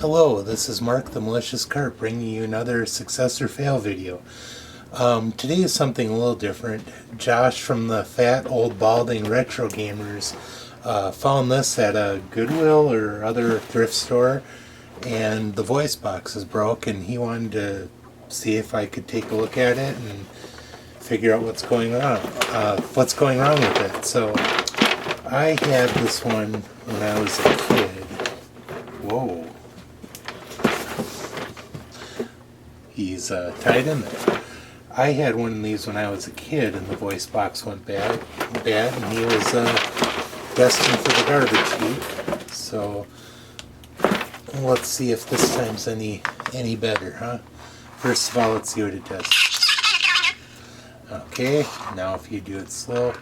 Hello, this is Mark the Malicious Carp bringing you another success or fail video. Today is something a little different. Josh from the Fat Old Balding Retro Gamers found this at a Goodwill or other thrift store, and the voice box is broke, and he wanted to see if I could take a look at it and figure out what's going wrong with it. So I had this one when I was a kid. Whoa. He's tied in there. I had one of these when I was a kid, and the voice box went bad, and he was destined for the garbage heap. So let's see if this time's any better, huh? First of all, let's see what it does. Okay, now if you do it slow.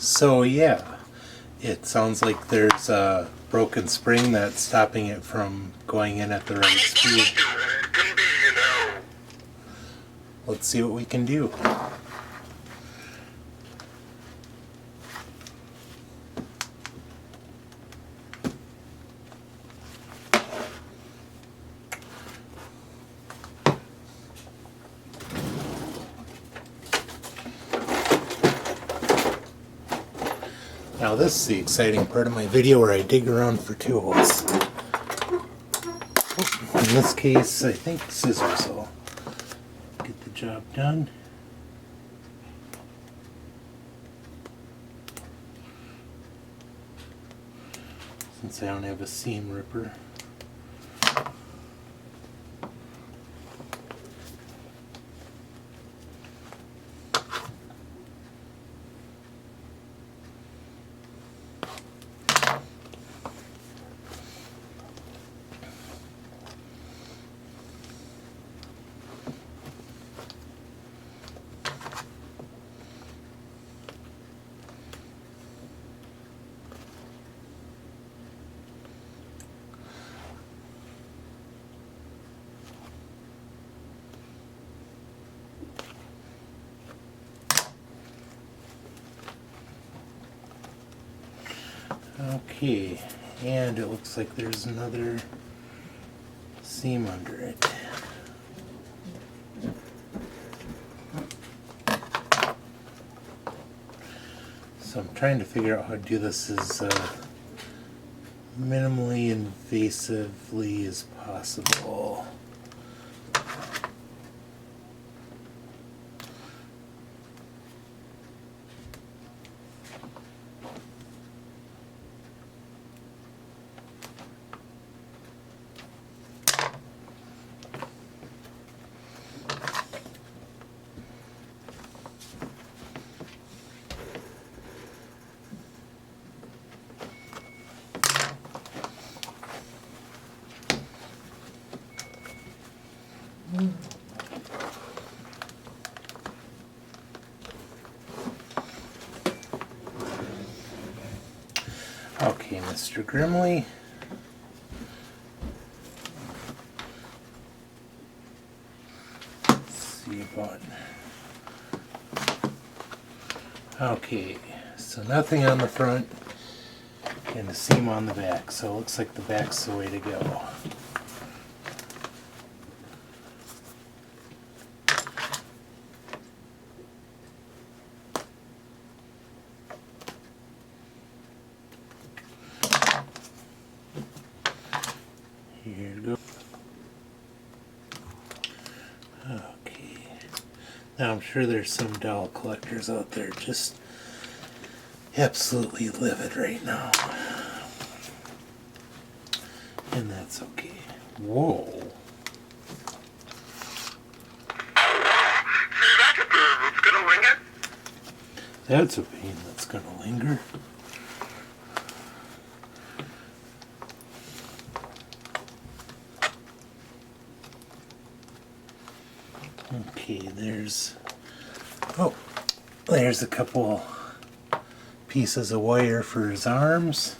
So yeah, it sounds like there's a broken spring that's stopping it from going in at the right speed. Let's see what we can do. Now this is the exciting part of my video where I dig around for tools. In this case, I think scissors will get the job done. Since I don't have a seam ripper. Okay, and it looks like there's another seam under it. So I'm trying to figure out how to do this as minimally invasively as possible. Okay, Mr. Grimley. Let's see about. Okay, so nothing on the front and a seam on the back, so it looks like the back's the way to go. Here we go. Okay. Now I'm sure there's some doll collectors out there just absolutely livid right now. And that's okay. Whoa. That's a pain that's gonna linger. Okay, there's a couple pieces of wire for his arms.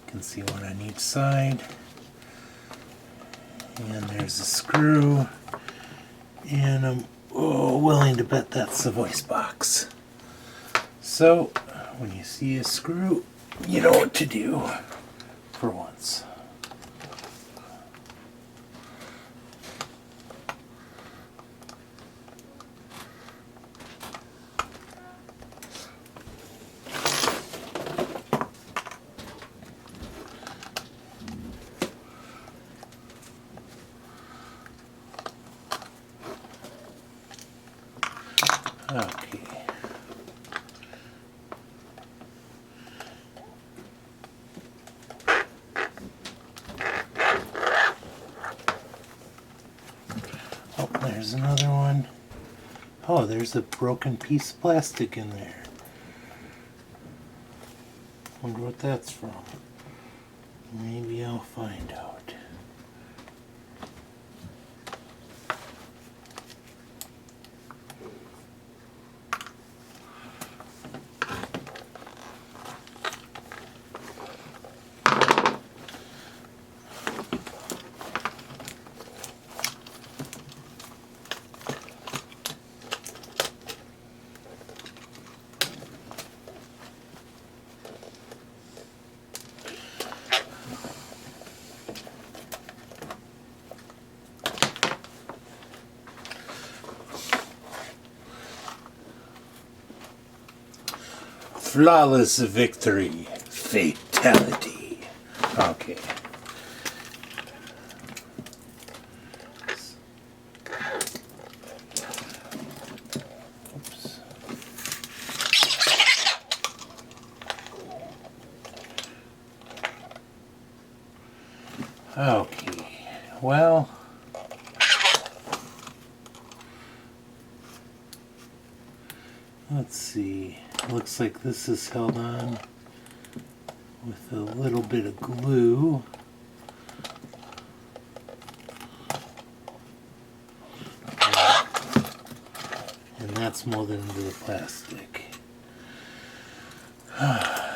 You can see one on each side. And there's a screw and Oh, willing to bet that's the voice box. So, when you see a screw, you know what to do for once. Okay. Oh, there's another one. Oh, there's a broken piece of plastic in there. Wonder what that's from. Maybe I'll find out. Flawless victory. Fatality. Okay. Oops. Okay. Well, let's see. Looks like this is held on with a little bit of glue. And that's molded into the plastic.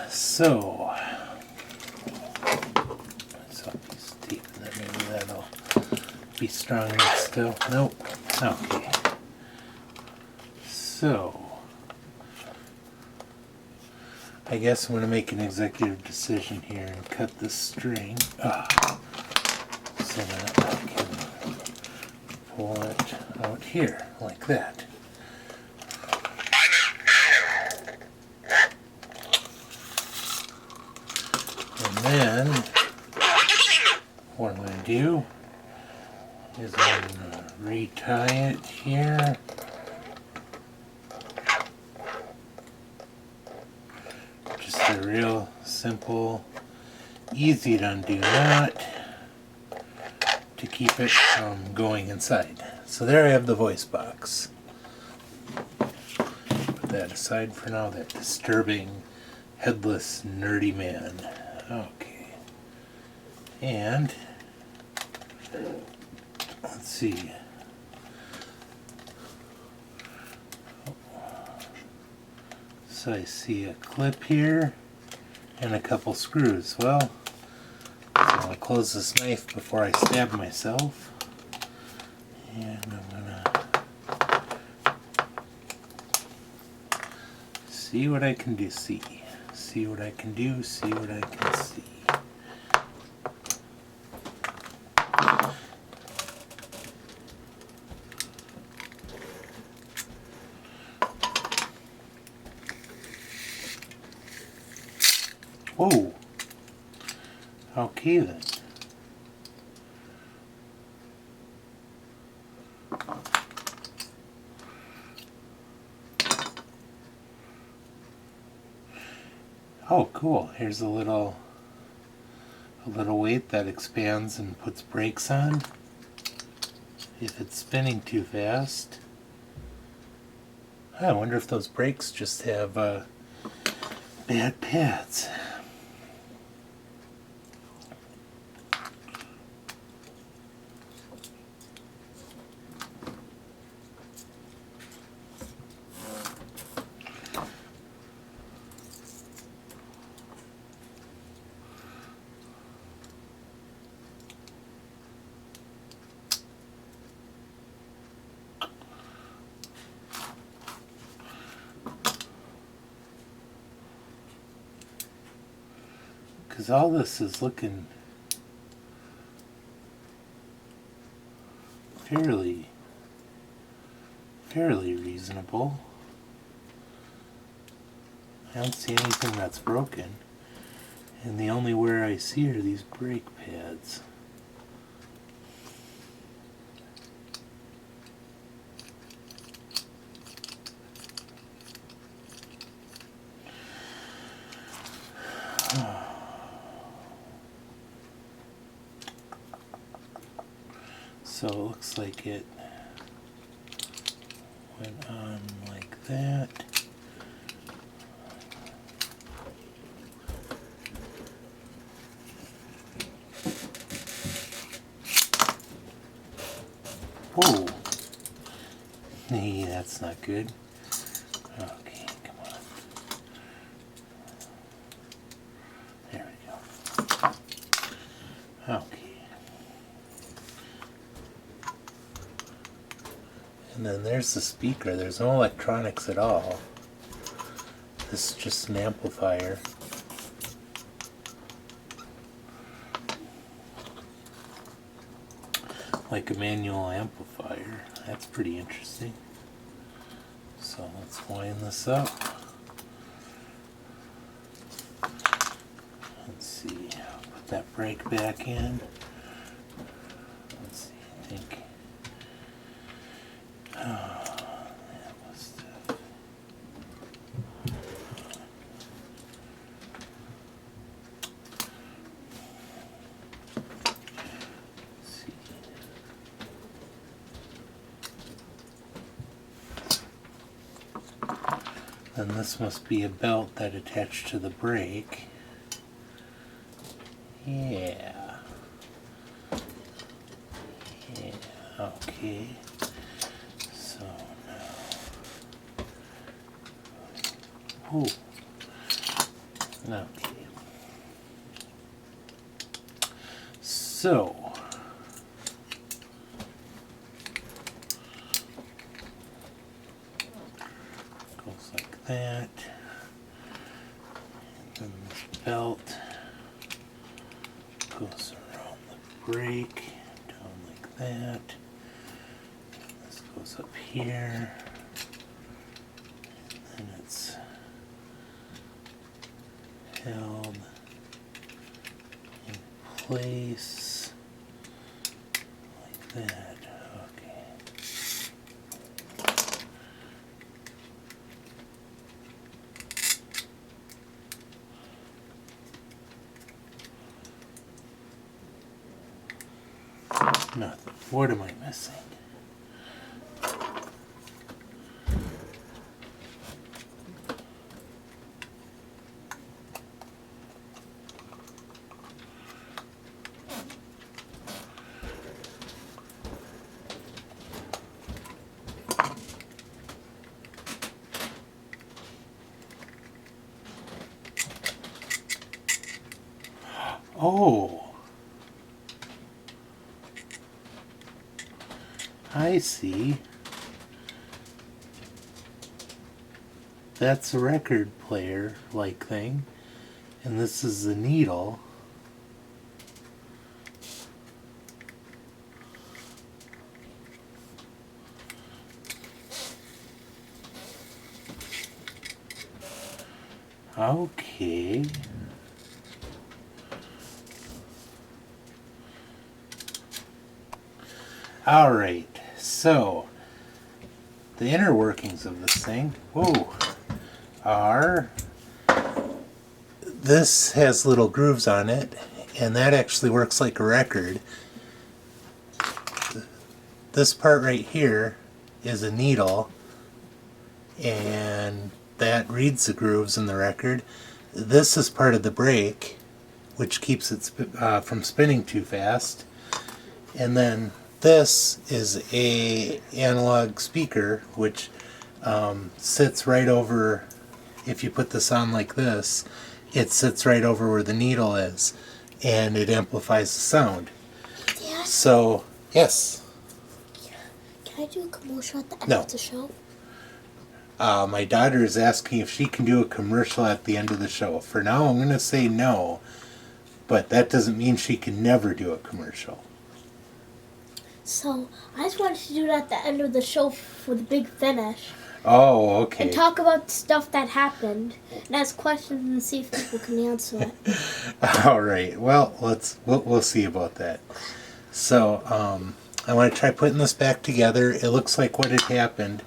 So, piece of tape in there, maybe that'll be strong enough still. Nope. Okay. So, I guess I'm going to make an executive decision here and cut this string so that I can pull it out here like that. And then what I'm going to do is I'm going to retie it here. A real simple, easy to undo knot to keep it from going inside. So there I have the voice box. Put that aside for now, that disturbing, headless, nerdy man. Okay. And let's see. So I see a clip here and a couple screws. Well, I'll close this knife before I stab myself. And I'm gonna see what I can do. See what I can do. See what I can see. Whoa. Okay then. Oh, cool. Here's a little weight that expands and puts brakes on if it's spinning too fast. I wonder if those brakes just have bad pads. Because all this is looking fairly reasonable. I don't see anything that's broken. And the only wear I see are these brake pads. So it looks like it went on like that. Whoa! Nee, that's not good. Okay, come on. There we go. Okay. And then there's the speaker. There's no electronics at all. This is just an amplifier. Like a manual amplifier. That's pretty interesting. So let's wind this up. Let's see. Put that brake back in. Let's see. I think. That must have. Let's see. Then this must be a belt that attached to the brake. Yeah. Yeah, okay. So now. Oh. Okay. So. Goes like that. And then this belt goes around the brake, down like that. This goes up here. And then it's held in place like that. Okay. Nothing. What am I missing? Oh. I see. That's a record player like thing, and this is the needle. Okay. All right. So the inner workings of this thing, are this has little grooves on it, and that actually works like a record. This part right here is a needle, and that reads the grooves in the record. This is part of the brake, which keeps it from spinning too fast. And then this is a analog speaker, which sits right over. If you put this on like this, it sits right over where the needle is, and it amplifies the sound. Dad? So, yes. Can I do a commercial at the end No. of the show? My daughter is asking if she can do a commercial at the end of the show. For now, I'm going to say no. But that doesn't mean she can never do a commercial. So I just wanted to do that at the end of the show for the big finish. Oh, okay. And talk about stuff that happened and ask questions and see if people can answer it. All right. Well, we'll see about that. So I want to try putting this back together. It looks like what had happened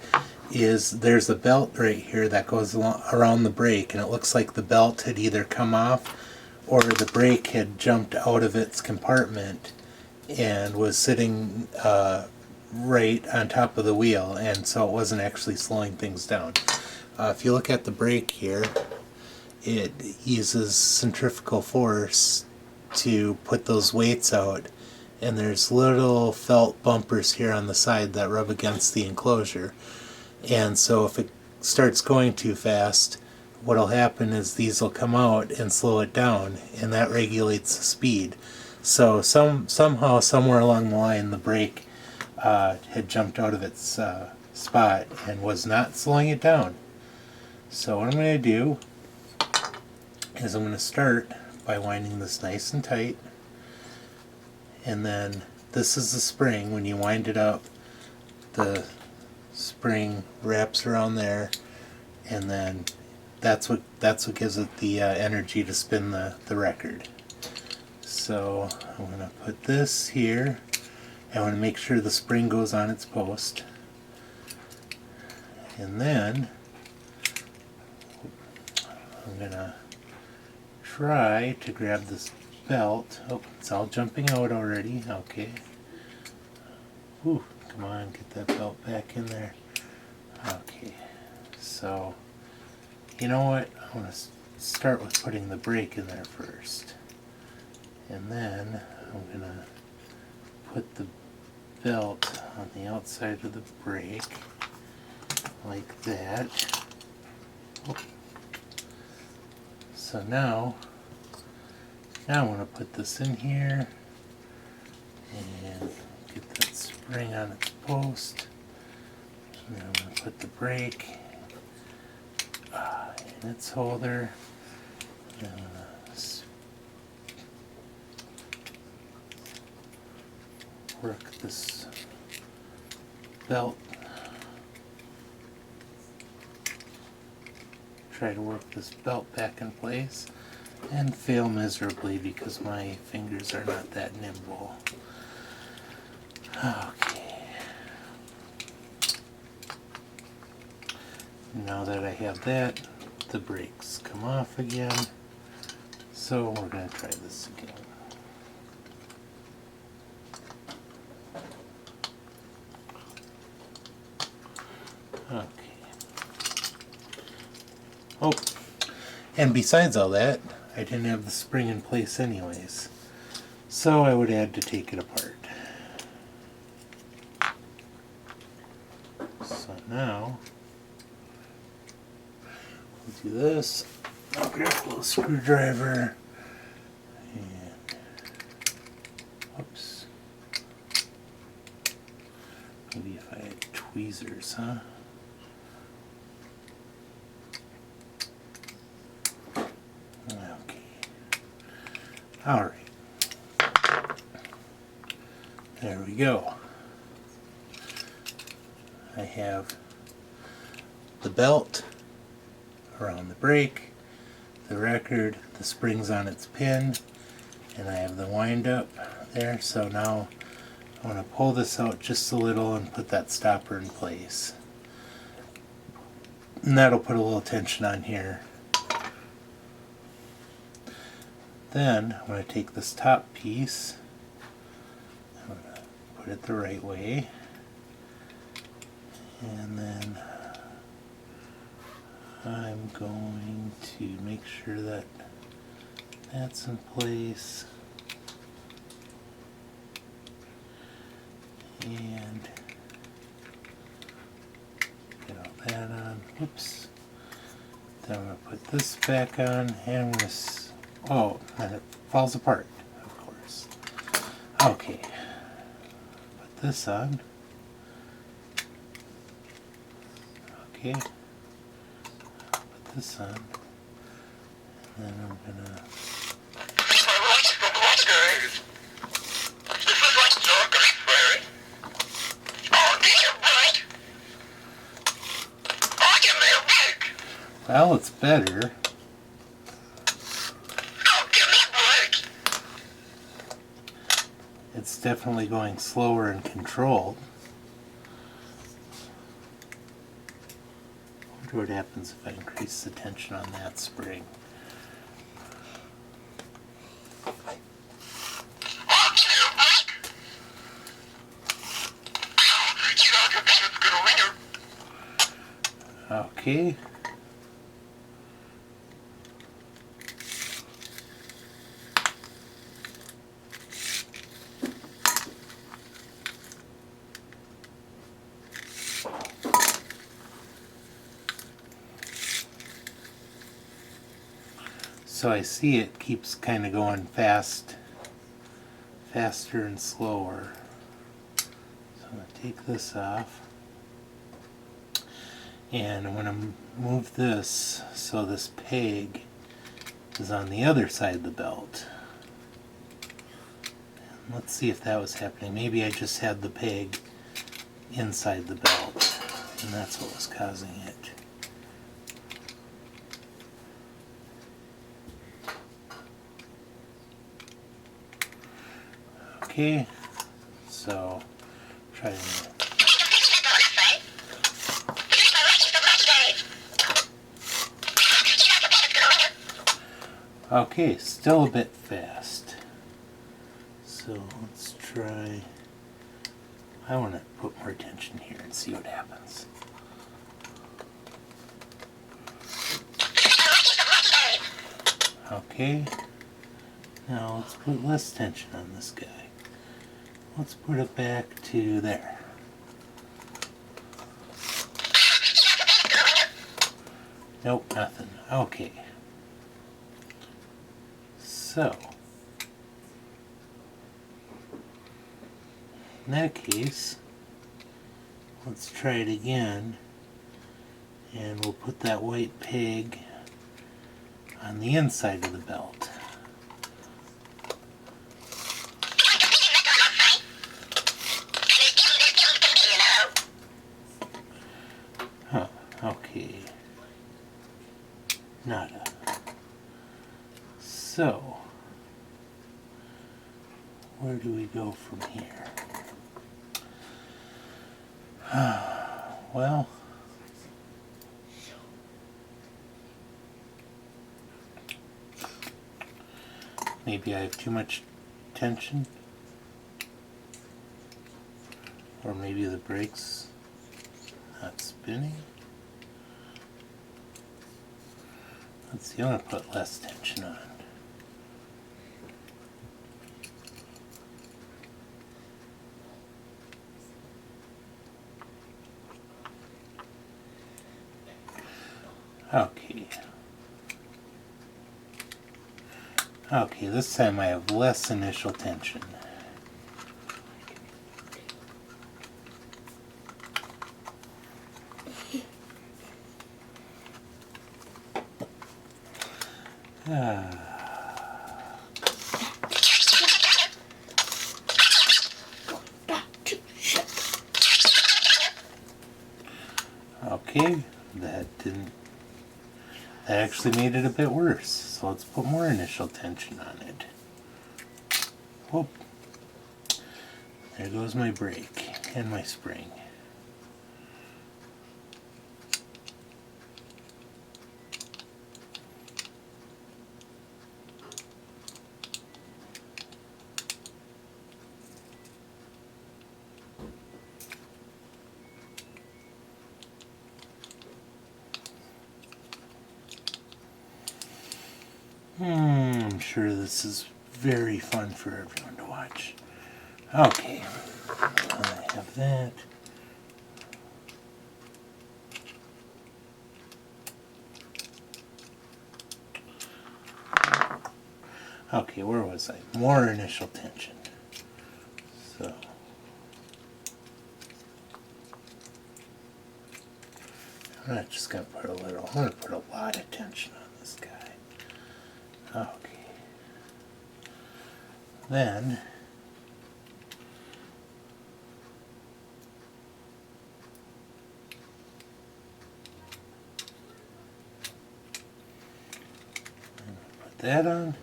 is there's a belt right here that goes around the brake, and it looks like the belt had either come off or the brake had jumped out of its compartment and was sitting right on top of the wheel, and so it wasn't actually slowing things down. If you look at the brake here, it uses centrifugal force to put those weights out, and there's little felt bumpers here on the side that rub against the enclosure. And so if it starts going too fast, what'll happen is these will come out and slow it down, and that regulates the speed. So somehow, somewhere along the line, the brake had jumped out of its spot and was not slowing it down. So what I'm going to do is I'm going to start by winding this nice and tight. And then this is the spring. When you wind it up, the spring wraps around there, and then that's what gives it the energy to spin the record. So I'm going to put this here. I want to make sure the spring goes on its post, and then I'm going to try to grab this belt. Oh, it's all jumping out already. Okay. Ooh, come on, get that belt back in there. Okay. So, you know what? I want to start with putting the brake in there first. And then I'm going to put the belt on the outside of the brake like that. Oh. So now I want to put this in here and get that spring on its post. And then I'm going to put the brake in its holder. And I'm going to work this belt. Try to work this belt back in place, and fail miserably because my fingers are not that nimble. Okay. Now that I have that, the brakes come off again. So we're going to try this again. Okay. Oh, and besides all that, I didn't have the spring in place anyways, so I would have to take it apart. So now, we'll do this. I'll grab a little screwdriver, and, whoops, maybe if I had tweezers, huh? Alright, there we go. I have the belt around the brake, the record, the springs on its pin, and I have the wind up there. So now I want to pull this out just a little and put that stopper in place. And that'll put a little tension on here. Then I'm going to take this top piece, I'm going to put it the right way, and then I'm going to make sure that that's in place, and get all that on. Oops. Then I'm going to put this back on, and I'm going to oh, and it falls apart, of course. Okay. Put this on. Okay. Put this on. And then I'm gonna Well, it's better. It's definitely going slower and controlled. I wonder what happens if I increase the tension on that spring. Okay. So I see it keeps kind of going faster and slower. So I'm going to take this off. And I'm going to move this so this peg is on the other side of the belt. And let's see if that was happening. Maybe I just had the peg inside the belt, and that's what was causing it. Okay, so try to. Okay, still a bit fast. So let's try. I want to put more tension here and see what happens. Okay, now let's put less tension on this guy. Let's put it back to there. Nope, nothing. Okay. So, in that case, let's try it again, and we'll put that white peg on the inside of the belt. Huh, okay. Nada. So, where do we go from here? Well, maybe I have too much tension, or maybe the brake's not spinning. Let's see, I'm going to put less tension on. Okay. Okay, this time I have less initial tension. Okay, that actually made it a bit worse. So let's put more initial tension on it. Whoop. There goes my brake and my spring. I'm sure this is very fun for everyone to watch. Okay, I have that. Okay, where was I? More initial tension. So, I'm not just going to put a little, I'm going to put a lot of tension on this guy. Okay. Then, that on.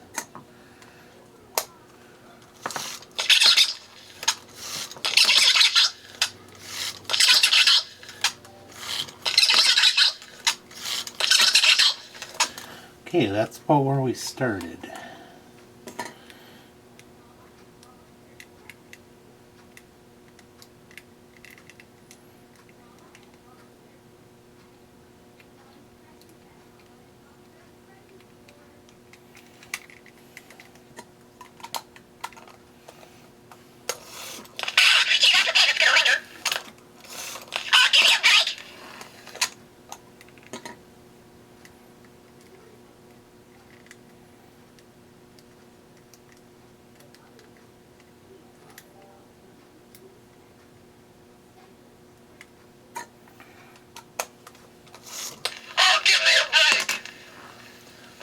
Okay, that's about where we started.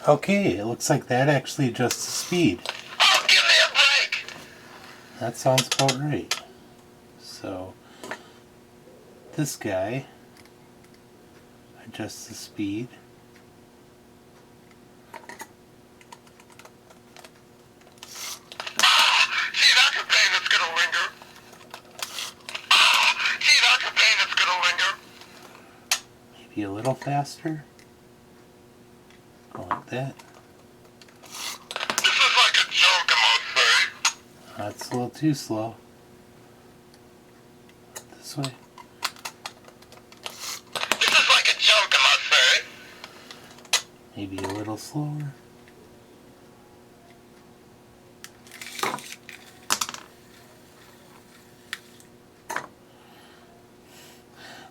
Okay, it looks like that actually adjusts the speed. Oh, give me a break! That sounds about right. So, this guy adjusts the speed. See that's a pain that's gonna linger. See that's a pain that's gonna linger. Maybe a little faster. Go like that. This is like a joke, I must say. That's a little too slow. This way. This is like a joke, I must say. Maybe a little slower.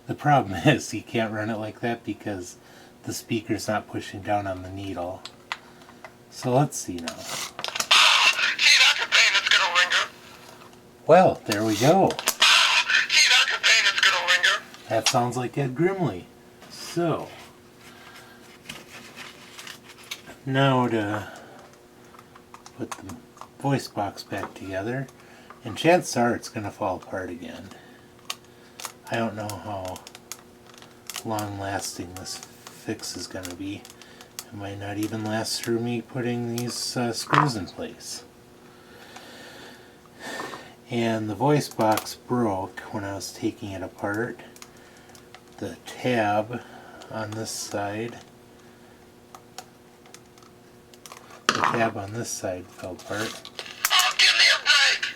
The problem is you can't run it like that because the speaker's not pushing down on the needle. So let's see now. See that's a pain that's gonna linger. Well, there we go. See that's a pain that's gonna linger. That sounds like Ed Grimley. So, now to put the voice box back together, and chances are it's going to fall apart again. I don't know how long lasting this fix is going to be. It might not even last through me putting these screws in place. And the voice box broke when I was taking it apart. The tab on this side, fell apart. Oh, give me a break!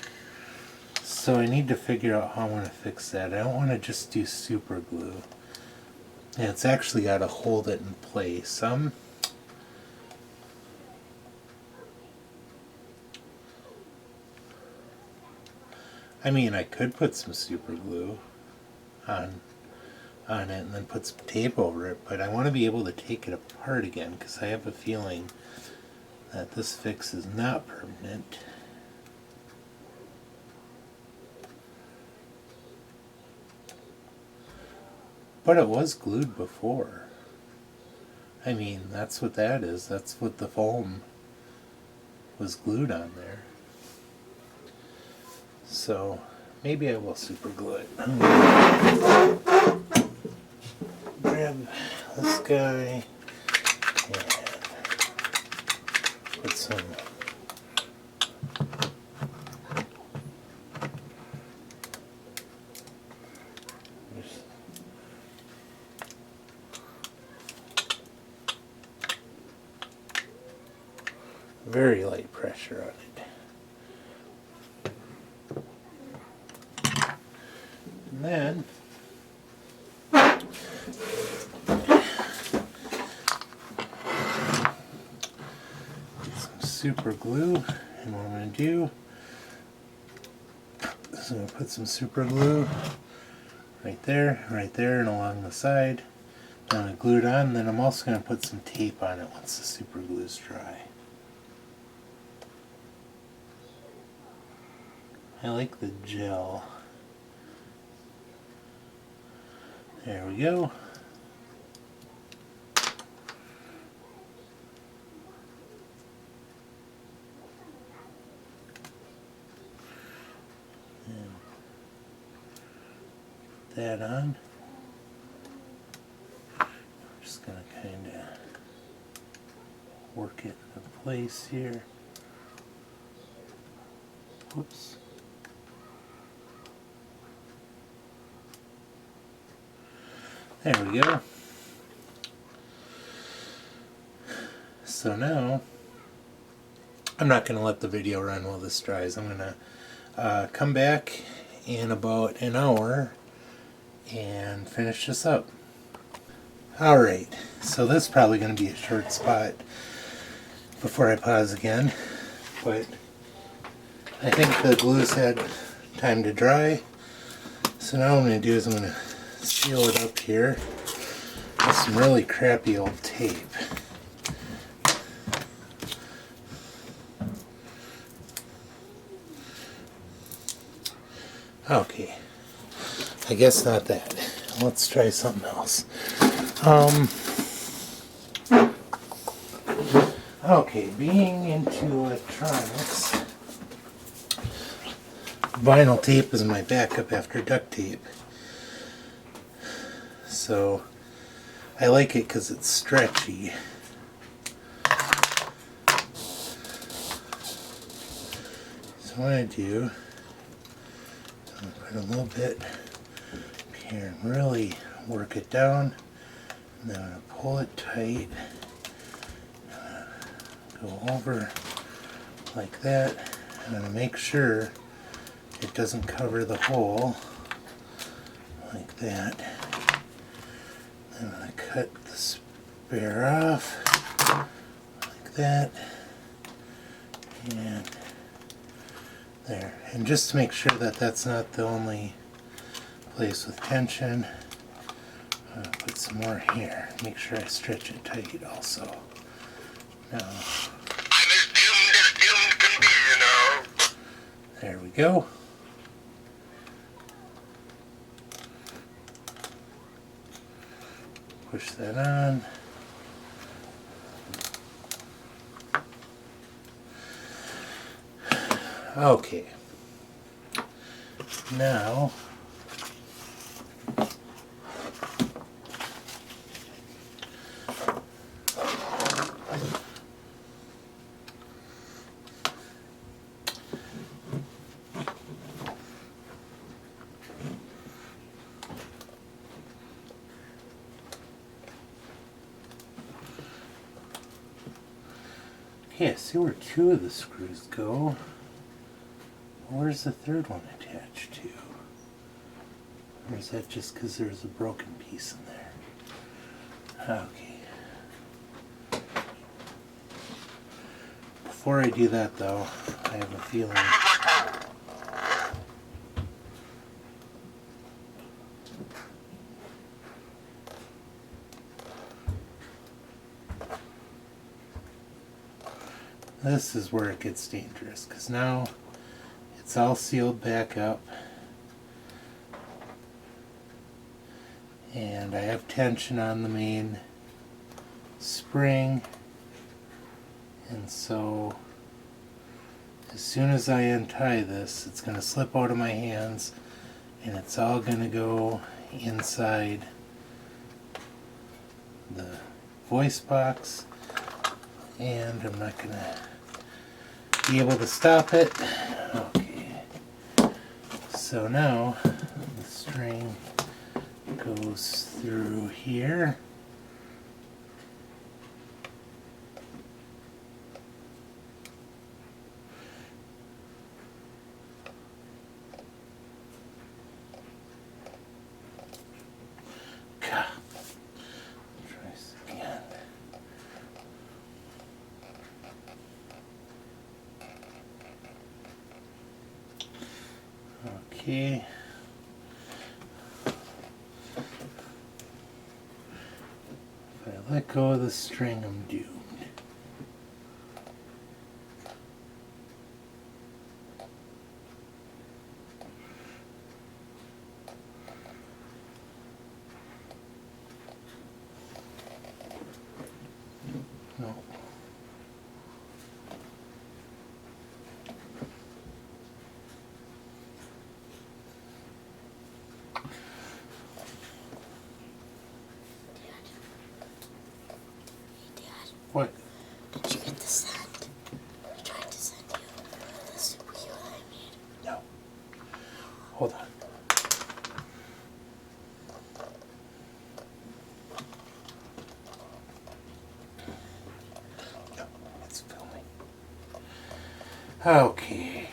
So I need to figure out how I'm going to fix that. I don't want to just do super glue. And it's actually got to hold it in place. I mean, I could put some super glue on it and then put some tape over it, but I want to be able to take it apart again because I have a feeling that this fix is not permanent. But it was glued before. I mean, that's what that is. That's what the foam was glued on there. So maybe I will super glue it. Grab this guy and put some very light pressure on it. And then some super glue, and what I'm going to do is I'm going to put some super glue right there, and along the side. I'm going to glue it on, and then I'm also going to put some tape on it once the super glue is dry. I like the gel. There we go. And put that on. Just gonna kind of work it into place here. Whoops. There we go. So now, I'm not going to let the video run while this dries. I'm going to come back in about an hour and finish this up. Alright, so this is probably going to be a short spot before I pause again, but I think the glue's had time to dry. So now what I'm going to do is I'm going to seal it up here with some really crappy old tape. Okay, I guess not that. Let's try something else. Okay, being into electronics, vinyl tape is my backup after duct tape. So I like it because it's stretchy. So what I do, I'm going to put a little bit up here and really work it down. And then I'm going to pull it tight. Go over like that. I'm going to make sure it doesn't cover the hole like that. I'm going to cut the spare off like that. And there. And just to make sure that that's not the only place with tension, I'm going to put some more here. Make sure I stretch it tight also. Now, I'm as doomed can be, you know. there we go. Push that on. Okay. Now, okay, I see where two of the screws go. Where's the third one attached to? Or is that just because there's a broken piece in there? Okay. Before I do that though, I have a feeling this is where it gets dangerous, because now it's all sealed back up and I have tension on the main spring, and so as soon as I untie this, it's going to slip out of my hands and it's all going to go inside the voice box, and I'm not going to be able to stop it. Okay, so now the string goes through here. God. Try this again. Okay. If I let go of the string, I'm doomed. No. Dad. Hey, Dad. Okay.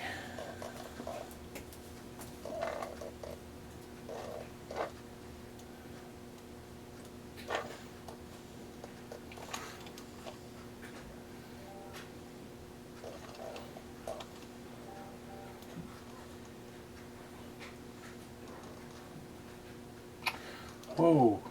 Whoa.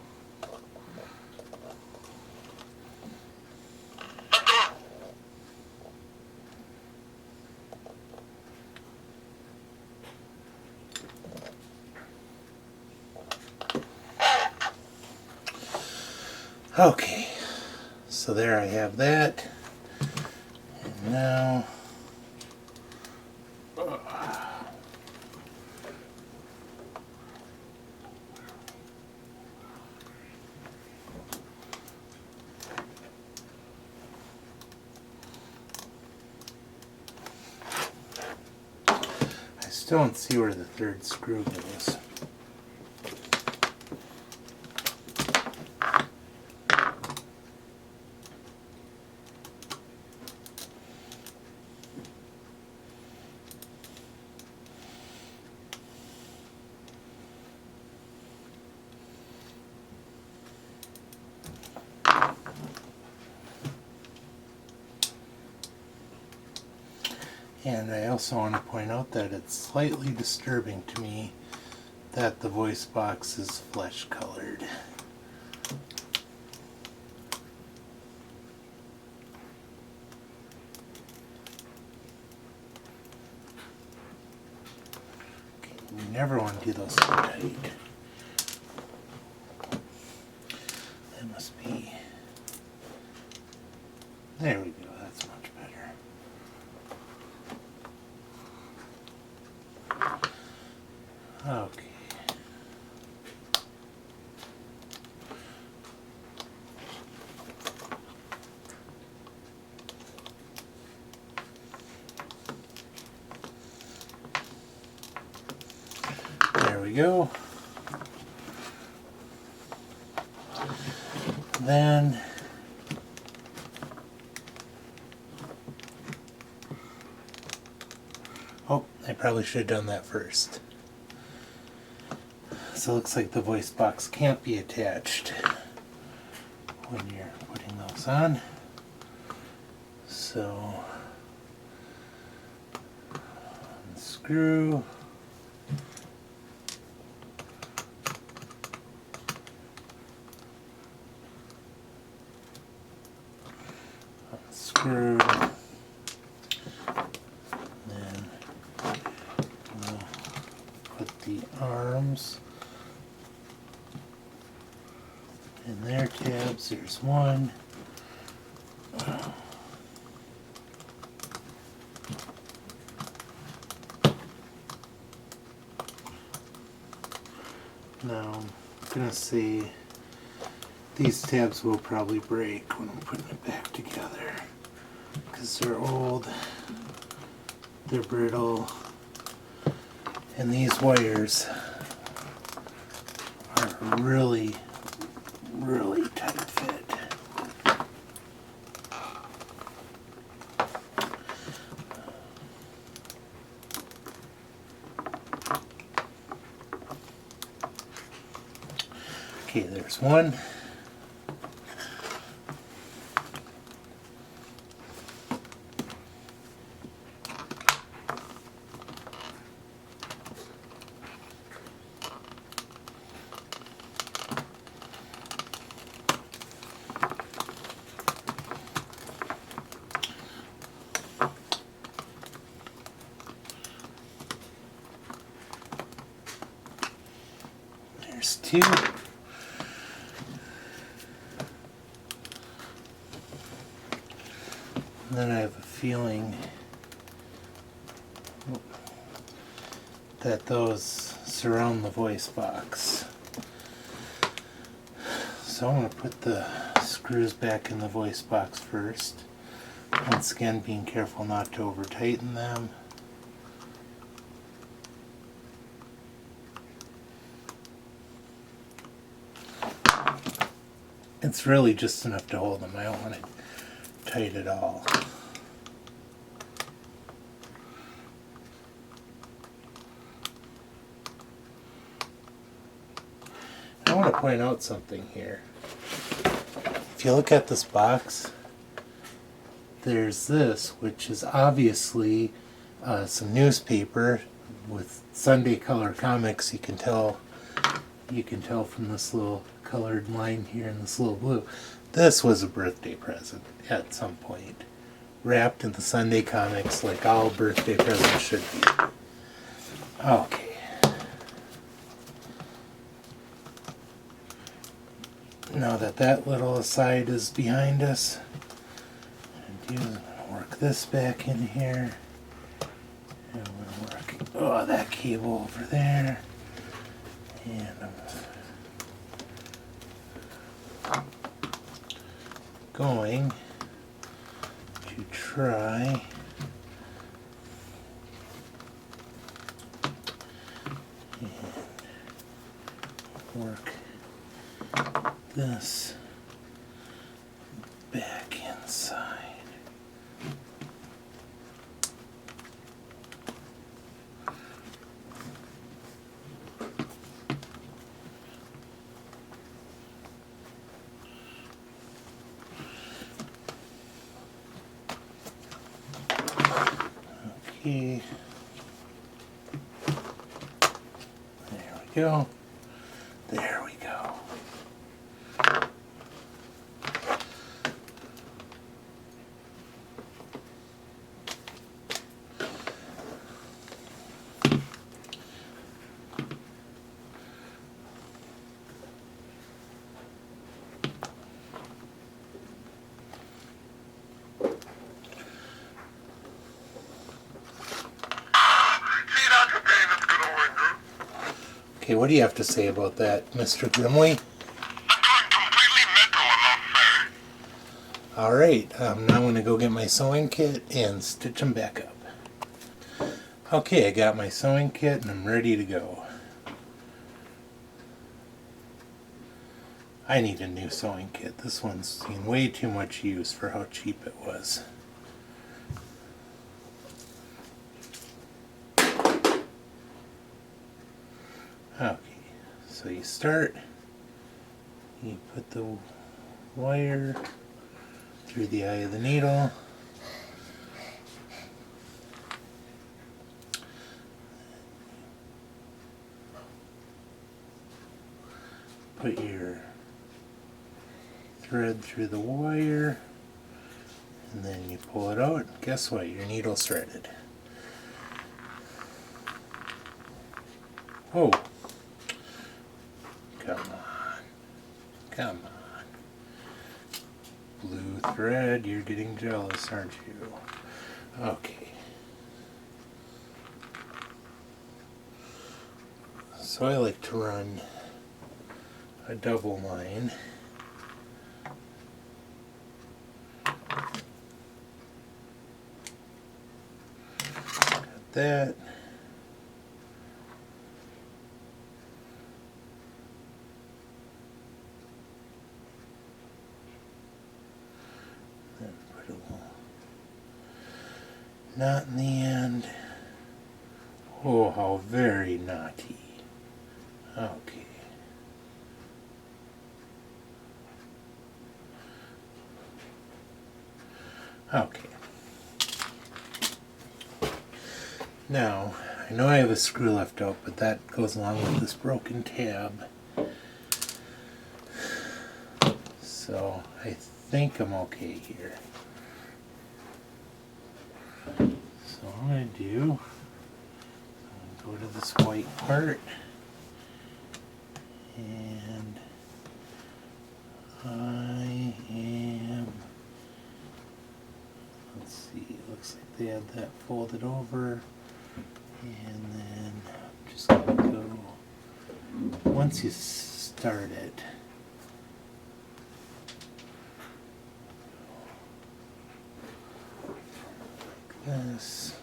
Okay, so there I have that. And now I still don't see where the third screw goes. And I also want to point out that it's slightly disturbing to me that the voice box is flesh colored. Okay, you never want to do those so tight. That must be... There we go, that's much better. Okay. There we go. Then oh, I probably should have done that first. So it looks like the voice box can't be attached when you're putting those on. So unscrew. Unscrew. Then we'll put the arms in their tabs. There's one. Now I'm gonna say these tabs will probably break when I'm putting it back together because they're old, they're brittle, and these wires are really tight fit. Okay, there's one. There's two. And then I have a feeling that those surround the voice box. So I'm going to put the screws back in the voice box first. Once again, being careful not to over tighten them. It's really just enough to hold them. I don't want it tight at all. point out something here. If you look at this box, there's this, which is obviously some newspaper with Sunday color comics. You can tell from this little colored line here and this little blue. This was a birthday present at some point, wrapped in the Sunday comics like all birthday presents should be. Okay. Now that little aside is behind us, I'm going to work this back in here. And I'm going to work that cable over there. And I'm going to try and work this back inside. Okay. There we go. There we go. See that the pain it's gonna linger? Okay, what do you have to say about that, Mr. Grimley? I'm going completely mental enough, eh? Alright, now I'm going to go get my sewing kit and stitch them back up. Okay, I got my sewing kit and I'm ready to go. I need a new sewing kit. This one's seen way too much use for how cheap it was. Okay, so you start, you put the wire through the eye of the needle. Put your thread through the wire, and then you pull it out. Guess what? Your needle's threaded. Oh, come on, come on. Blue thread, you're getting jealous, aren't you? Okay. So I like to run a double line. Got that. Then put a little knot in the end. Oh, how very naughty. Okay. Okay. Now, I know I have a screw left out, but that goes along with this broken tab. So, I think I'm okay here. So what I'm going to do, I'm going to go to this white part, and I am, let's see, it looks like they had that folded over, and then I'm just going to go, once you start it, like this.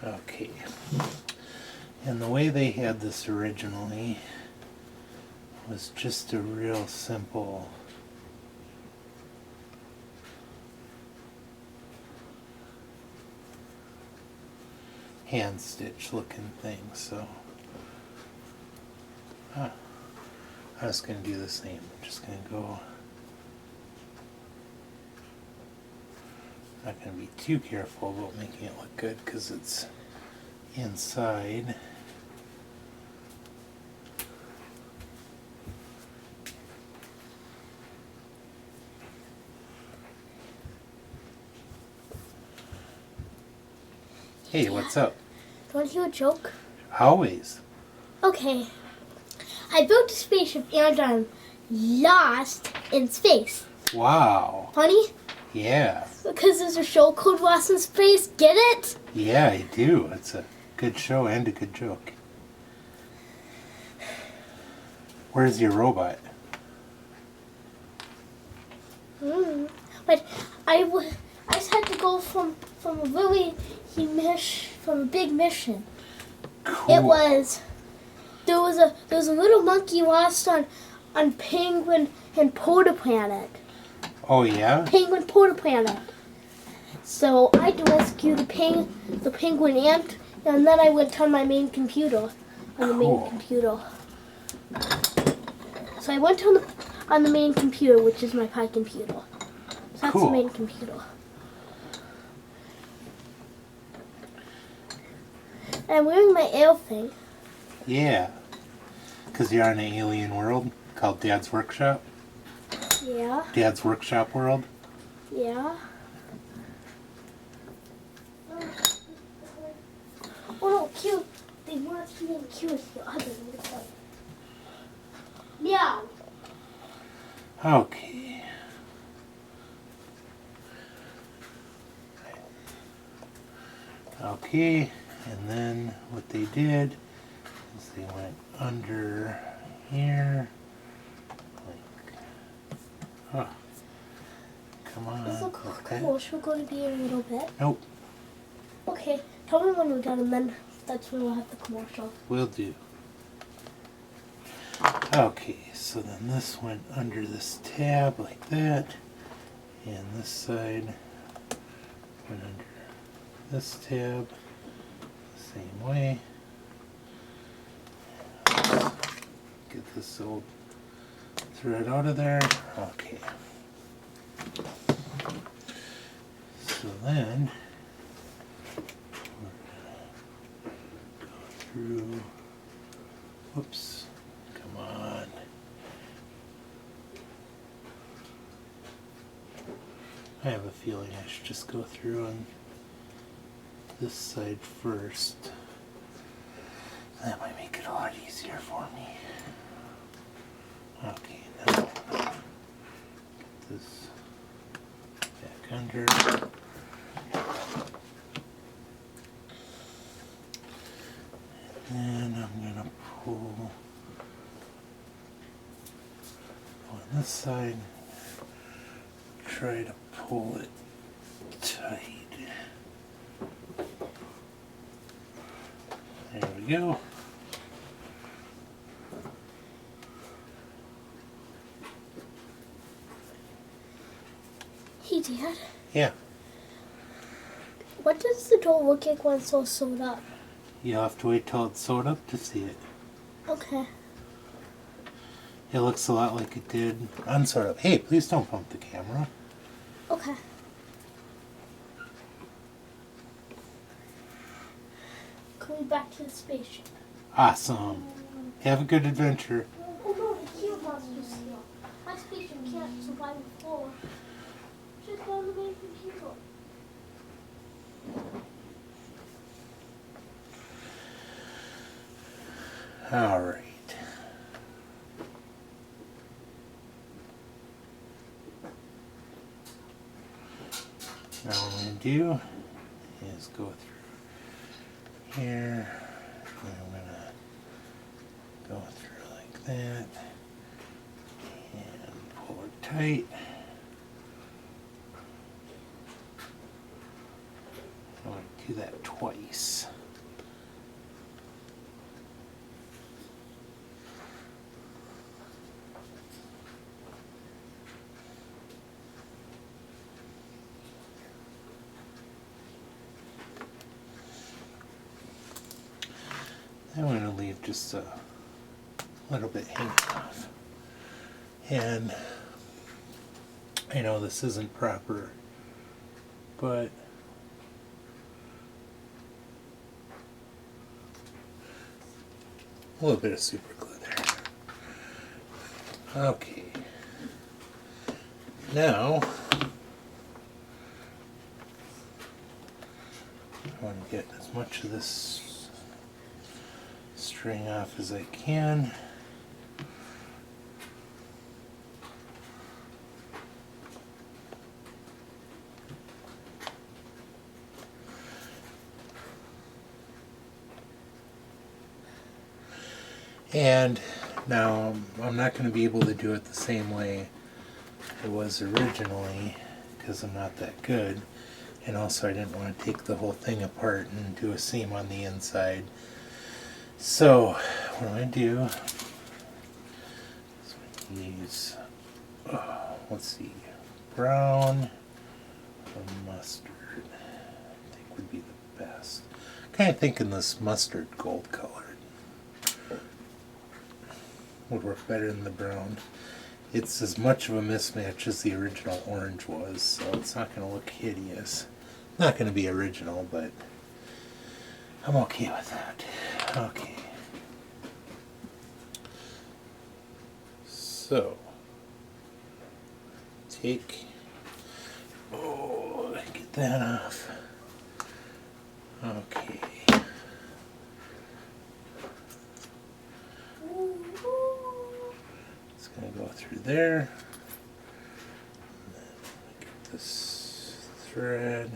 Okay, and the way they had this originally was just a real simple hand stitch looking thing. So I'm just going to do the same. I'm just going to go. Not going to be too careful about making it look good because it's inside. Hey, what's up? Do you want to hear a joke? Always. Okay. I built a spaceship and I'm lost in space. Wow. Funny? Yeah. Because there's a show called Lost in Space. Get it? Yeah, I do. It's a good show and a good joke. Where's your robot? But I just had to go from a from a big mission. Cool. It was there was a little monkey lost on Penguin and Protoplanet. Oh yeah? Penguin Protoplanet. So I had to rescue the penguin ant, and then I went on my main computer. On the main Cool. computer. So I went on the main computer, which is my Pi computer. So that's Cool. the main computer. And I'm wearing my ale thing. Yeah. Because you're on an alien world called Dad's Workshop. Yeah. Dad's Workshop world. Yeah. Oh no, Q. They want us to name Q as the other. Meow. Okay. Okay, and then what they did is they went under here. Like, oh, come on. This looks Okay. cool. Should we go to be in a little bit? Nope, Okay. Tell me when we're done, and then that's when we'll have the commercial. will do. Okay, so then this went under this tab like that, and this side went under this tab the same way. Get this old thread out of there. Okay. So then we're gonna go through. Whoops. Come on. I have a feeling I should just go through on this side first. That might make it a lot easier for me. Okay, now get this back under. And then I'm gonna pull on this side. Try to pull it tight. There we go. Hey, Dad. Yeah, What does the door look like when it's all sewed up? you'll have to wait till it's sewed up to see it. Okay. It looks a lot like it did unsewed up. Hey, please don't bump the camera. Okay. Going back to the spaceship. Awesome. Have a good adventure. Oh no, the cube monster's here. My spaceship can't survive the floor. Just on the main computer. All right. Now what I'm going to do is go through here. And I'm going to go through like that. And pull it tight. I'm going to do that twice. just a little bit hanging off. And I know this isn't proper, but a little bit of super glue there. Okay. Now, I want to get as much of this string off as I can. And now I'm not going to be able to do it the same way it was originally because I'm not that good. And also I didn't want to take the whole thing apart and do a seam on the inside. So what I'm going to do is use, let's see, brown or mustard, I think would be the best. Kind of thinking this mustard gold colored would work better than the brown. It's as much of a mismatch as the original orange was, so it's not going to look hideous. Not going to be original, but I'm okay with that. Okay. So, get that off. Okay. It's going to go through there. And then get this thread.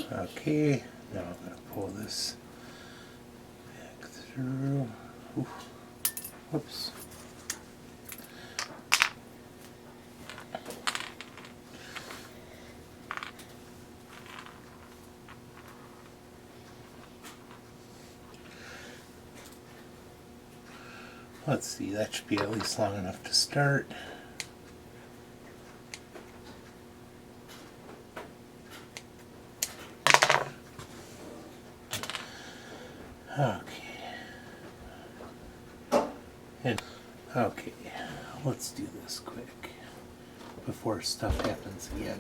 Okay, now I'm going to pull this back through. Oof. Whoops. Let's see, that should be at least long enough to start. Okay. And okay, let's do this quick before stuff happens again.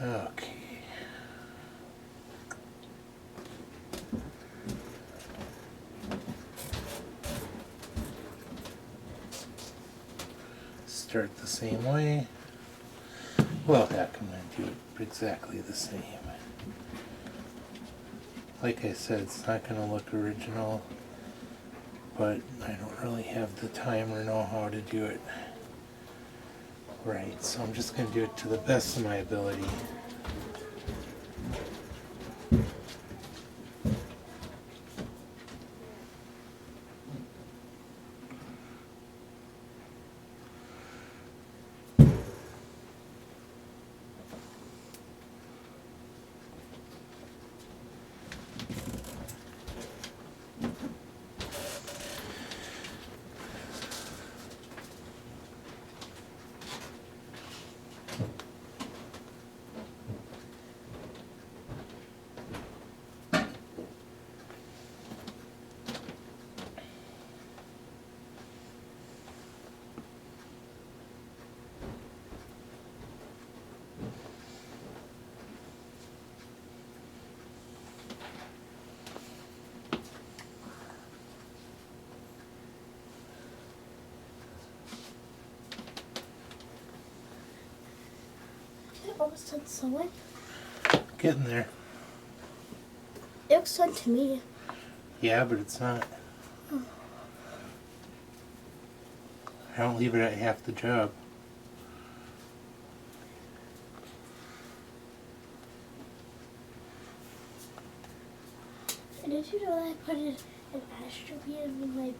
Okay. Start the same way. Well, heck, I'm going to do it exactly the same. Like I said, it's not going to look original, but I don't really have the time or know how to do it right, so I'm just going to do it to the best of my ability. Almost done sewing. Getting there. It looks done to me. Yeah, but it's not. Don't leave it at half the job. And did you know that I put an astro beam in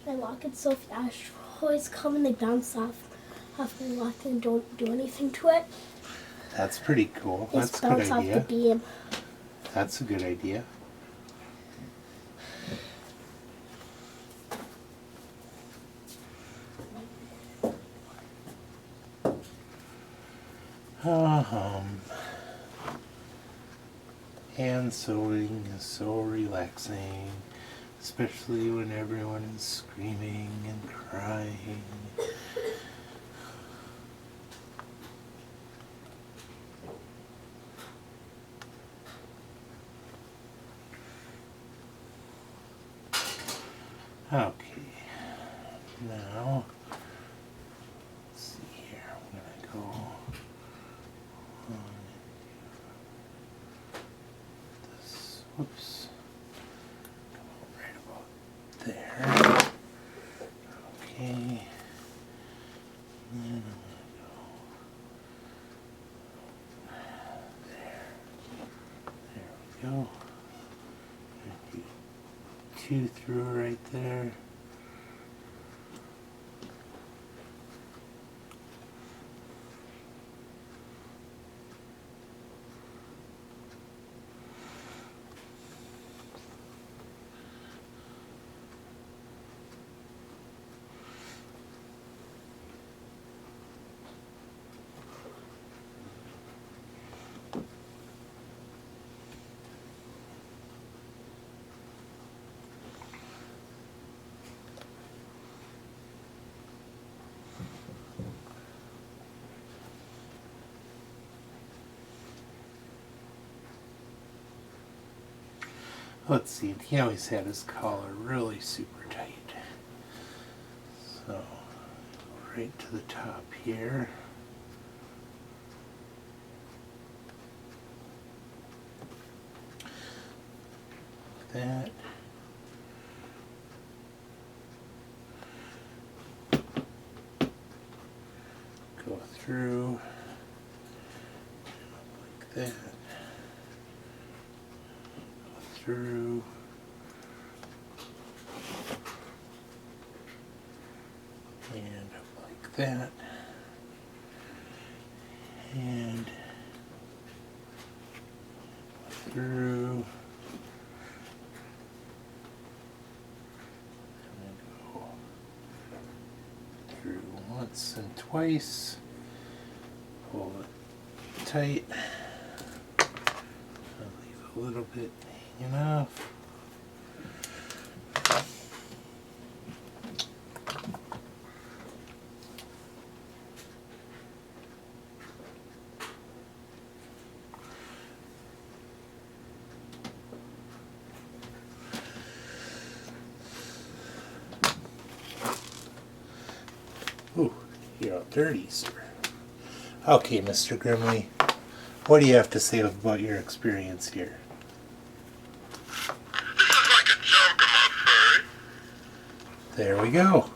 my lockets, so if the asteroids come and they bounce off my locket and don't do anything to it, That's pretty cool. they That's just a good bounce off the idea. beam. That's a good idea. Hand sewing is so relaxing, especially when everyone is screaming and crying. Okay, now, let's see here, I'm gonna go on this, whoops, come right about there. Okay, and then I'm gonna go there. There we go. Two through right there. Let's see, he always had his collar really super tight. So, right to the top here. That. Go through like that. Through and up like that, and through, and then go through once and twice, pull it tight, I'll leave a little bit enough. Ooh, you're all dirty, sir. Okay, Mr. Grimley, what do you have to say about your experience here? This is like a joke, I must say. There we go.